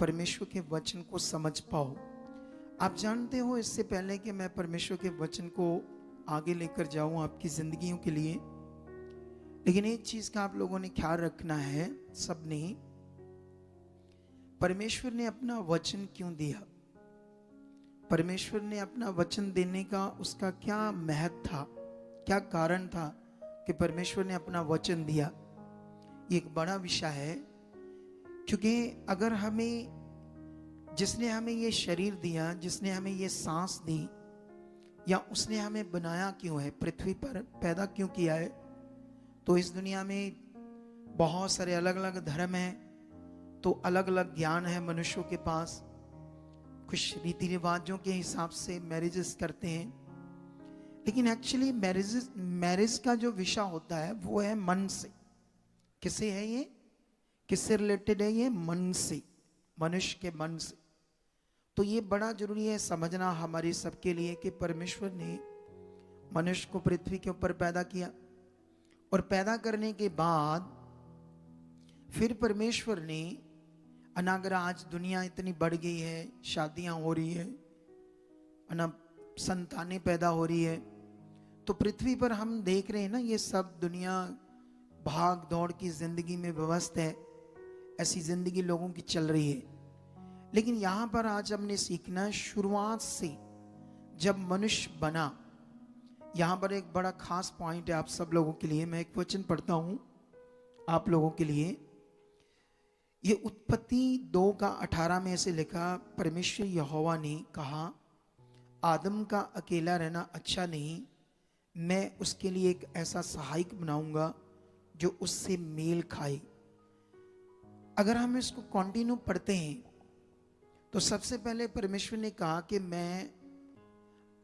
परमेश्वर के वचन को समझ पाओ। आप जानते हो, इससे पहले कि मैं परमेश्वर के वचन को आगे लेकर जाऊं आपकी जिंदगियों के लिए, लेकिन एक चीज का आप लोगों ने ख्याल रखना है। सबने, परमेश्वर ने अपना वचन क्यों दिया? परमेश्वर ने अपना वचन देने का उसका क्या महत्व था, क्या कारण था कि परमेश्वर ने अपना वचन दिया? ये एक बड़ा विषय है, क्योंकि अगर जिसने हमें ये शरीर दिया, जिसने हमें ये सांस दी, या उसने हमें बनाया क्यों है, पृथ्वी पर पैदा क्यों किया है, तो इस दुनिया में बहुत सारे अलग अलग धर्म हैं, तो अलग अलग ज्ञान है मनुष्यों के पास। कुछ रीति रिवाजों के हिसाब से मैरिजेस करते हैं, लेकिन एक्चुअली मैरिज का जो विषय होता है वो है मन से। किससे है ये? किससे रिलेटेड है ये? मन से, मनुष्य के मन से। तो ये बड़ा जरूरी है समझना हमारे सबके लिए कि परमेश्वर ने मनुष्य को पृथ्वी के ऊपर पैदा किया, और पैदा करने के बाद फिर परमेश्वर ने, अगर आज दुनिया इतनी बढ़ गई है, शादियां हो रही है, संतानें पैदा हो रही है, तो पृथ्वी पर हम देख रहे हैं ना, ये सब दुनिया भाग दौड़ की जिंदगी में व्यस्त है, ऐसी जिंदगी लोगों की चल रही है। लेकिन यहां पर आज हमने सीखना है, शुरुआत से जब मनुष्य बना, यहां पर एक बड़ा खास पॉइंट है आप सब लोगों के लिए। मैं एक वचन पढ़ता हूं आप लोगों के लिए। ये उत्पत्ति 2:18 में ऐसे लिखा, परमेश्वर यहोवा ने कहा, आदम का अकेला रहना अच्छा नहीं, मैं उसके लिए एक ऐसा सहायक बनाऊंगा जो उससे मेल खाए। अगर हम इसको कंटिन्यू पढ़ते हैं तो सबसे पहले परमेश्वर ने कहा कि मैं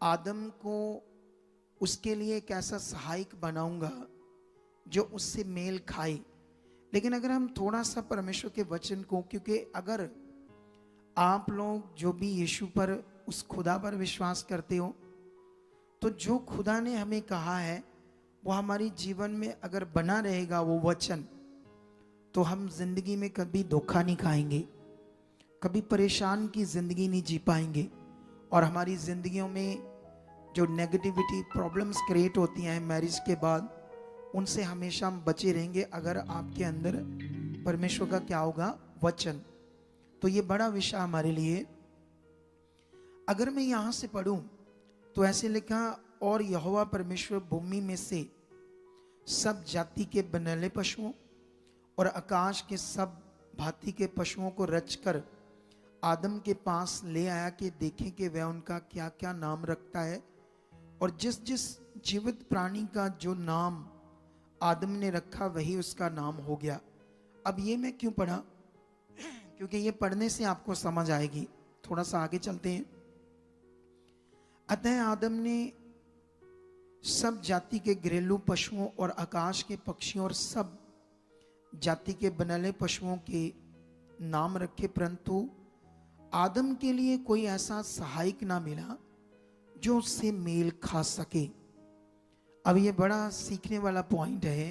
आदम को उसके लिए एक ऐसा सहायक बनाऊंगा जो उससे मेल खाए। लेकिन अगर हम थोड़ा सा परमेश्वर के वचन को, क्योंकि अगर आप लोग जो भी यीशु पर, उस खुदा पर विश्वास करते हो, तो जो खुदा ने हमें कहा है वो हमारी जीवन में अगर बना रहेगा वो वचन, तो हम जिंदगी में कभी धोखा नहीं खाएंगे, कभी परेशान की जिंदगी नहीं जी पाएंगे, और हमारी जिंदगियों में जो नेगेटिविटी प्रॉब्लम्स क्रिएट होती हैं मैरिज के बाद, उनसे हमेशा हम बचे रहेंगे अगर आपके अंदर परमेश्वर का क्या होगा? वचन। तो ये बड़ा विषय हमारे लिए। अगर मैं यहां से पढ़ूं तो ऐसे लिखा, और यहोवा परमेश्वर भूमि में से सब जाति के बनैले पशुओं और आकाश के सब भांति के पशुओं को रचकर आदम के पास ले आया कि देखें कि वह उनका क्या क्या नाम रखता है। और जिस जिस जीवित प्राणी का जो नाम आदम ने रखा वही उसका नाम हो गया। अब ये मैं क्यों पढ़ा? क्योंकि ये पढ़ने से आपको समझ आएगी। थोड़ा सा आगे चलते हैं। अतः आदम ने सब जाति के घरेलू पशुओं और आकाश के पक्षियों और सब जाति के बनैले पशुओं के नाम रखे, परंतु आदम के लिए कोई ऐसा सहायक ना मिला जो उससे मेल खा सके। अब ये बड़ा सीखने वाला पॉइंट है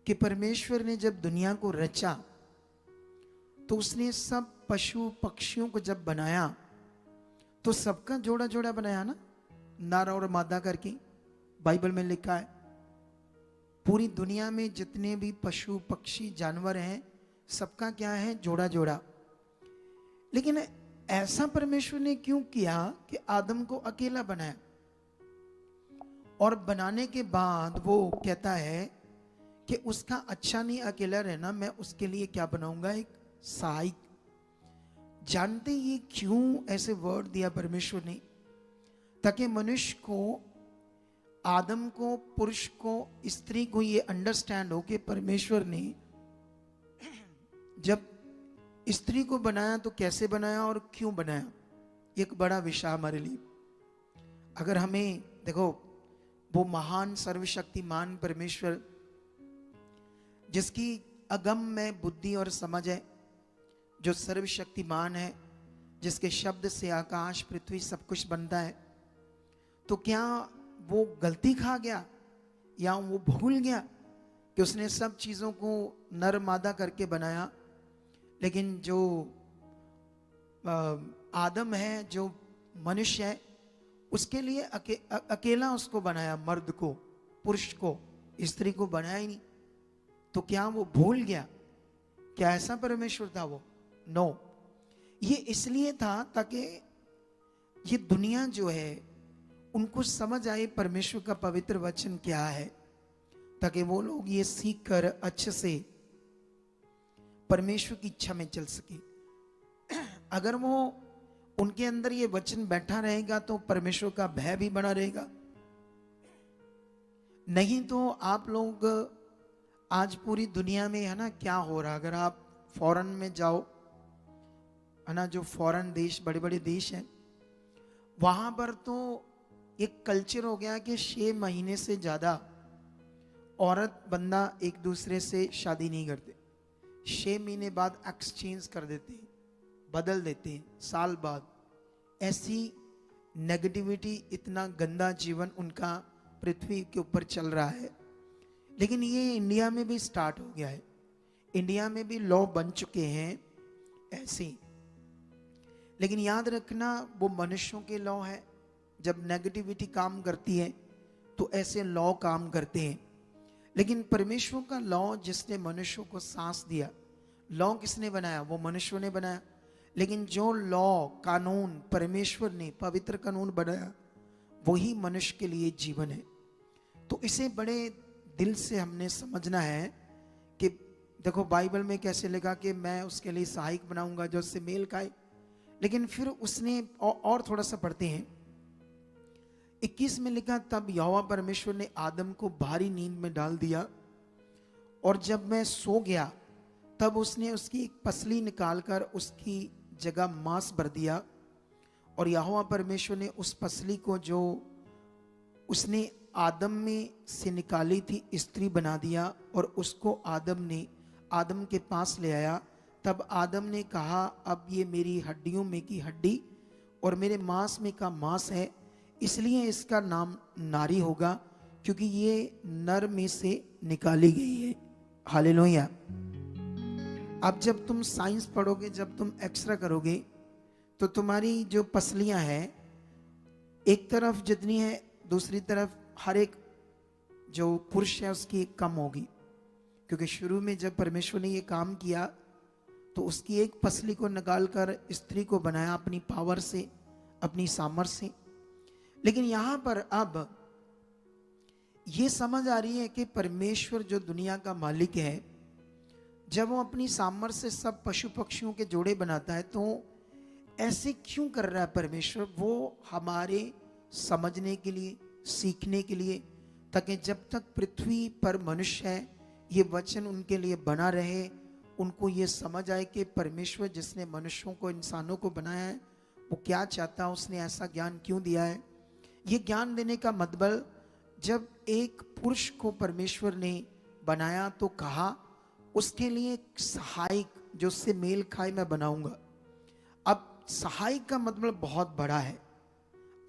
कि परमेश्वर ने जब दुनिया को रचा तो उसने सब पशु पक्षियों को जब बनाया तो सबका जोड़ा जोड़ा बनाया ना, नर और मादा करके, बाइबल में लिखा है। पूरी दुनिया में जितने भी पशु पक्षी जानवर हैं, सबका क्या है? जोड़ा जोड़ा। लेकिन ऐसा परमेश्वर ने क्यों किया कि आदम को अकेला बनाया? और बनाने के बाद वो कहता है कि उसका अच्छा नहीं अकेला रहना, मैं उसके लिए क्या बनाऊंगा? एक सहायक। जानते ये क्यों ऐसे वर्ड दिया परमेश्वर ने? ताकि मनुष्य को, आदम को, पुरुष को, स्त्री को ये अंडरस्टैंड हो कि परमेश्वर ने जब स्त्री को बनाया तो कैसे बनाया और क्यों बनाया। एक बड़ा विषय हमारे लिए। अगर हमें देखो, वो महान सर्वशक्तिमान परमेश्वर जिसकी अगम्य बुद्धि और समझ है, जो सर्वशक्तिमान है, जिसके शब्द से आकाश पृथ्वी सब कुछ बनता है, तो क्या वो गलती खा गया या वो भूल गया कि उसने सब चीजों को नर मादा करके बनाया? लेकिन जो आदम है जो मनुष्य है, उसके लिए अकेला उसको बनाया, मर्द को, पुरुष को, स्त्री को बनाया ही नहीं। तो क्या वो भूल गया? क्या ऐसा परमेश्वर था वो? नो। ये इसलिए था ताकि ये दुनिया जो है उनको समझ आए परमेश्वर का पवित्र वचन क्या है, ताकि वो लोग ये सीख कर अच्छे से परमेश्वर की इच्छा में चल सके। अगर वो उनके अंदर ये वचन बैठा रहेगा तो परमेश्वर का भय भी बना रहेगा। नहीं तो आप लोग आज पूरी दुनिया में है ना क्या हो रहा, अगर आप फॉरेन में जाओ है ना, जो फॉरेन देश, बड़े बड़े देश हैं, वहां पर तो एक कल्चर हो गया कि 6 महीने से ज्यादा औरत बंदा एक दूसरे से शादी नहीं करते। 6 महीने बाद एक्सचेंज कर देते हैं, बदल देते हैं, साल बाद। ऐसी नेगेटिविटी, इतना गंदा जीवन उनका पृथ्वी के ऊपर चल रहा है। लेकिन ये इंडिया में भी स्टार्ट हो गया है, इंडिया में भी लॉ बन चुके हैं ऐसे। लेकिन याद रखना, वो मनुष्यों के लॉ है। जब नेगेटिविटी काम करती है तो ऐसे लॉ काम करते हैं। लेकिन परमेश्वर का लॉ, जिसने मनुष्यों को सांस दिया, लॉ किसने बनाया? वो मनुष्यों ने बनाया। लेकिन जो लॉ, कानून परमेश्वर ने, पवित्र कानून बनाया, वही मनुष्य के लिए जीवन है। तो इसे बड़े दिल से हमने समझना है कि देखो बाइबल में कैसे लिखा कि मैं उसके लिए सहायक बनाऊंगा जो उससे मेल खाए। लेकिन फिर उसने और थोड़ा सा पढ़ते हैं, 21 में लिखा, तब यहोवा परमेश्वर ने आदम को भारी नींद में डाल दिया, और जब मैं सो गया तब उसने उसकी एक पसली निकालकर उसकी जगह मांस भर दिया, और यहोवा परमेश्वर ने उस पसली को जो उसने आदम में से निकाली थी स्त्री बना दिया, और उसको आदम के पास ले आया। तब आदम ने कहा, अब ये मेरी हड्डियों में की हड्डी और मेरे मांस में का मांस है, इसलिए इसका नाम नारी होगा, क्योंकि ये नर में से निकाली गई है। हालेलुया। अब जब तुम साइंस पढ़ोगे, जब तुम एक्सरा करोगे, तो तुम्हारी जो पसलियां हैं, एक तरफ जितनी है, दूसरी तरफ हर एक जो पुरुष है उसकी एक कम होगी। क्योंकि शुरू में जब परमेश्वर ने ये काम किया तो उसकी एक पसली को निकालकर स्त्री को बनाया अपनी पावर से, अपनी सामर्थ्य से। लेकिन यहां पर अब ये समझ आ रही है कि परमेश्वर जो दुनिया का मालिक है, जब वो अपनी सामर्थ्य से सब पशु पक्षियों के जोड़े बनाता है, तो ऐसे क्यों कर रहा है परमेश्वर? वो हमारे समझने के लिए, सीखने के लिए, ताकि जब तक पृथ्वी पर मनुष्य है ये वचन उनके लिए बना रहे, उनको ये समझ आए कि परमेश्वर जिसने मनुष्यों को, इंसानों को बनाया है, वो क्या चाहता है, उसने ऐसा ज्ञान क्यों दिया है। ये ज्ञान देने का मतलब, जब एक पुरुष को परमेश्वर ने बनाया तो कहा उसके लिए एक सहायक जो उससे मेल खाए मैं बनाऊंगा। अब सहायक का मतलब बहुत बड़ा है,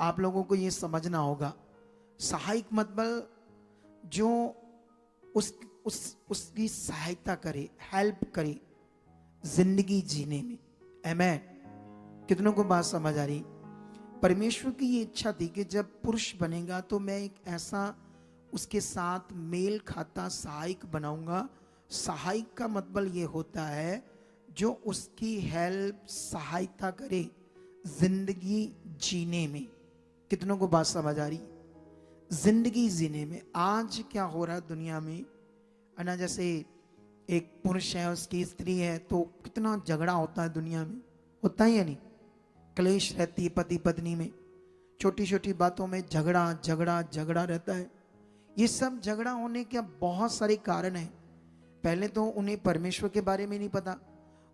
आप लोगों को ये समझना होगा। सहायक मतलब जो उसकी सहायता करे, हेल्प करे जिंदगी जीने में। आमीन। कितनों को बात समझ आ रही? परमेश्वर की ये इच्छा थी कि जब पुरुष बनेगा तो मैं एक ऐसा उसके साथ मेल खाता सहायक बनाऊंगा। सहायक का मतलब ये होता है जो उसकी हेल्प, सहायता करे जिंदगी जीने में। कितनों को बात समझ आ रही? जिंदगी जीने में। आज क्या हो रहा है दुनिया में, है ना, जैसे एक पुरुष है, उसकी स्त्री है, तो कितना झगड़ा होता है दुनिया में, होता ही है नहीं? क्लेश रहती है पति पत्नी में, छोटी छोटी बातों में झगड़ा झगड़ा झगड़ा रहता है। ये सब झगड़ा होने के बहुत सारे कारण हैं। पहले तो उन्हें परमेश्वर के बारे में नहीं पता,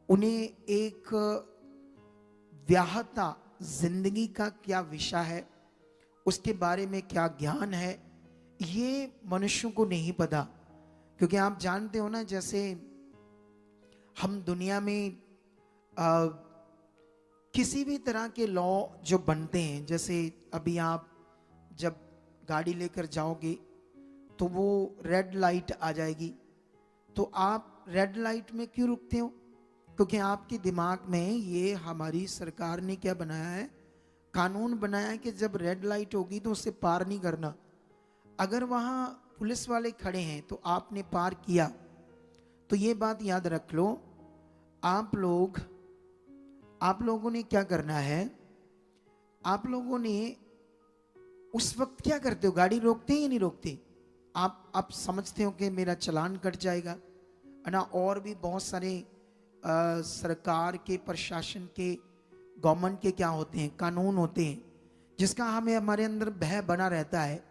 उन्हें एक व्याहता जिंदगी का क्या विषय है, उसके बारे में क्या ज्ञान है, ये मनुष्यों को नहीं पता। क्योंकि आप जानते हो ना, जैसे हम दुनिया में किसी भी तरह के लॉ जो बनते हैं, जैसे अभी आप जब गाड़ी लेकर जाओगे तो वो रेड लाइट आ जाएगी, तो आप रेड लाइट में क्यों रुकते हो? क्योंकि आपके दिमाग में ये हमारी सरकार ने क्या बनाया है, कानून बनाया है कि जब रेड लाइट होगी तो उससे पार नहीं करना। अगर वहाँ पुलिस वाले खड़े हैं तो आपने पार किया, तो ये बात याद रख लो, आप लोगों ने क्या करना है, आप लोगों ने उस वक्त क्या करते हो, गाड़ी रोकते हैं या नहीं रोकते? आप समझते हो कि मेरा चालान कट जाएगा, है ना। और भी बहुत सारे सरकार के, प्रशासन के, गवर्नमेंट के क्या होते हैं, कानून होते हैं, जिसका हमें हमारे अंदर भय बना रहता है।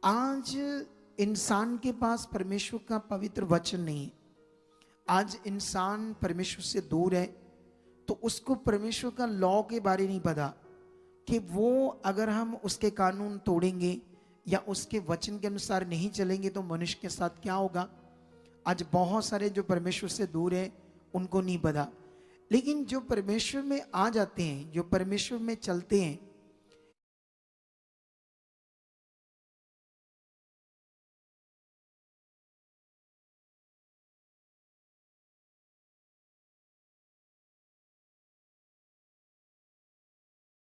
आज इंसान के पास परमेश्वर का पवित्र वचन नहीं है। आज इंसान परमेश्वर से दूर है, तो उसको परमेश्वर का लॉ के बारे नहीं पता कि वो अगर हम उसके कानून तोड़ेंगे या उसके वचन के अनुसार नहीं चलेंगे तो मनुष्य के साथ क्या होगा। आज बहुत सारे जो परमेश्वर से दूर हैं उनको नहीं पता, लेकिन जो परमेश्वर में आ जाते हैं, जो परमेश्वर में चलते हैं,